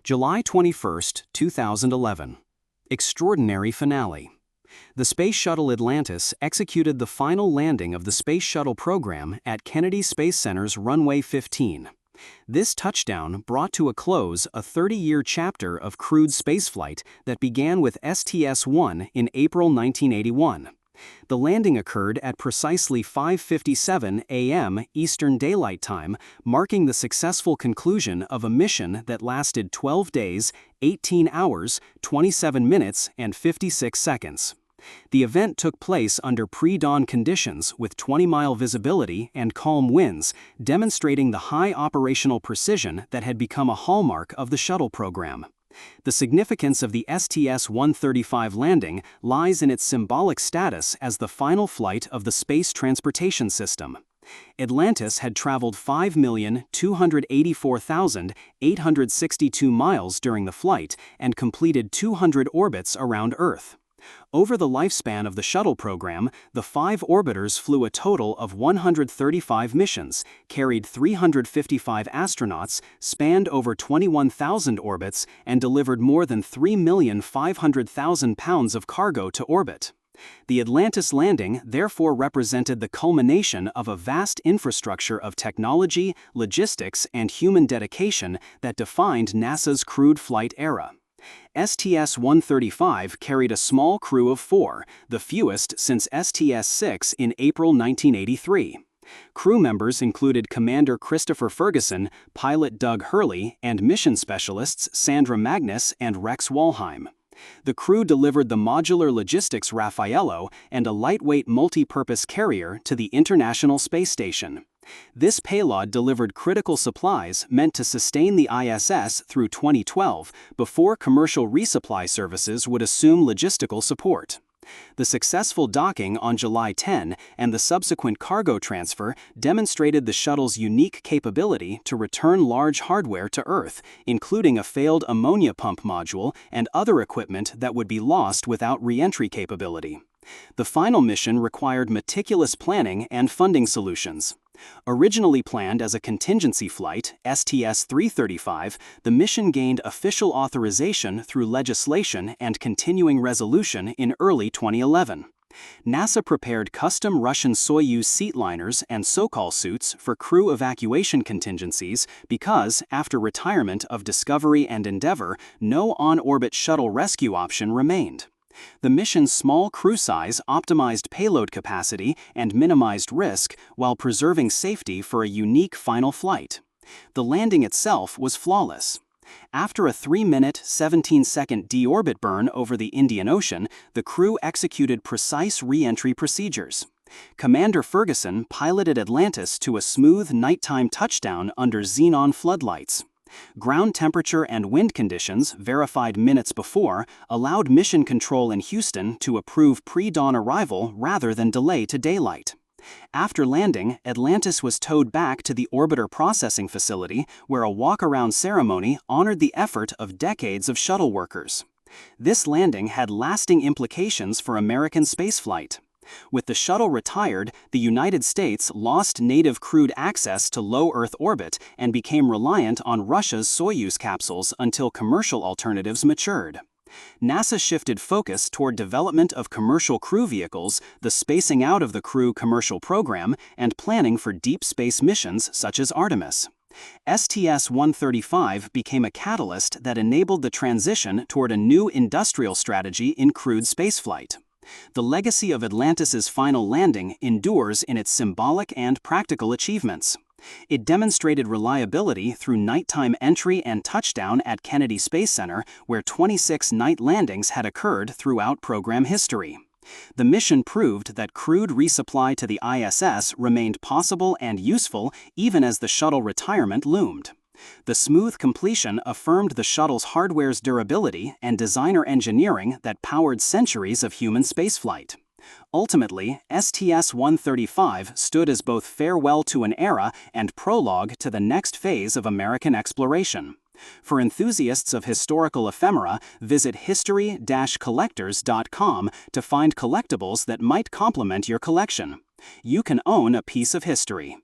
July 21, 2011. Extraordinary finale. The Space Shuttle Atlantis executed the final landing of the Space Shuttle program at Kennedy Space Center's Runway 15. This touchdown brought to a close a 30-year chapter of crewed spaceflight that began with STS-1 in April 1981. The landing occurred at precisely 5:57 a.m. Eastern Daylight Time, marking the successful conclusion of a mission that lasted 12 days, 18 hours, 27 minutes, and 56 seconds. The event took place under pre-dawn conditions with 20-mile visibility and calm winds, demonstrating the high operational precision that had become a hallmark of the shuttle program. The significance of the STS-135 landing lies in its symbolic status as the final flight of the Space Transportation System. Atlantis had traveled 5,284,862 miles during the flight and completed 200 orbits around Earth. Over the lifespan of the shuttle program, the 5 orbiters flew a total of 135 missions, carried 355 astronauts, spanned over 21,000 orbits, and delivered more than 3,500,000 pounds of cargo to orbit. The Atlantis landing therefore represented the culmination of a vast infrastructure of technology, logistics, and human dedication that defined NASA's crewed flight era. STS-135 carried a small crew of 4, the fewest since STS-6 in April 1983. Crew members included Commander Christopher Ferguson, pilot Doug Hurley, and mission specialists Sandra Magnus and Rex Walheim. The crew delivered the modular logistics Raffaello and a lightweight multi-purpose carrier to the International Space Station. This payload delivered critical supplies meant to sustain the ISS through 2012 before commercial resupply services would assume logistical support. The successful docking on July 10 and the subsequent cargo transfer demonstrated the shuttle's unique capability to return large hardware to Earth, including a failed ammonia pump module and other equipment that would be lost without re-entry capability. The final mission required meticulous planning and funding solutions. Originally planned as a contingency flight, STS-335, the mission gained official authorization through legislation and continuing resolution in early 2011. NASA prepared custom Russian Soyuz seatliners and Sokol suits for crew evacuation contingencies because, after retirement of Discovery and Endeavour, no on-orbit shuttle rescue option remained. The mission's small crew size optimized payload capacity and minimized risk while preserving safety for a unique final flight. The landing itself was flawless. After a 3-minute, 17-second deorbit burn over the Indian Ocean, the crew executed precise re-entry procedures. Commander Ferguson piloted Atlantis to a smooth nighttime touchdown under xenon floodlights. Ground temperature and wind conditions, verified minutes before, allowed mission control in Houston to approve pre-dawn arrival rather than delay to daylight. After landing, Atlantis was towed back to the orbiter processing facility, where a walk-around ceremony honored the effort of decades of shuttle workers. This landing had lasting implications for American spaceflight. With the shuttle retired, the United States lost native crewed access to low Earth orbit and became reliant on Russia's Soyuz capsules until commercial alternatives matured. NASA shifted focus toward development of commercial crew vehicles, the spacing out of the crew commercial program, and planning for deep space missions such as Artemis. STS-135 became a catalyst that enabled the transition toward a new industrial strategy in crewed spaceflight. The legacy of Atlantis's final landing endures in its symbolic and practical achievements. It demonstrated reliability through nighttime entry and touchdown at Kennedy Space Center, where 26 night landings had occurred throughout program history. The mission proved that crewed resupply to the ISS remained possible and useful even as the shuttle retirement loomed. The smooth completion affirmed the shuttle's hardware's durability and designer engineering that powered centuries of human spaceflight. Ultimately, STS-135 stood as both farewell to an era and prologue to the next phase of American exploration. For enthusiasts of historical ephemera, visit history-collectors.com to find collectibles that might complement your collection. You can own a piece of history.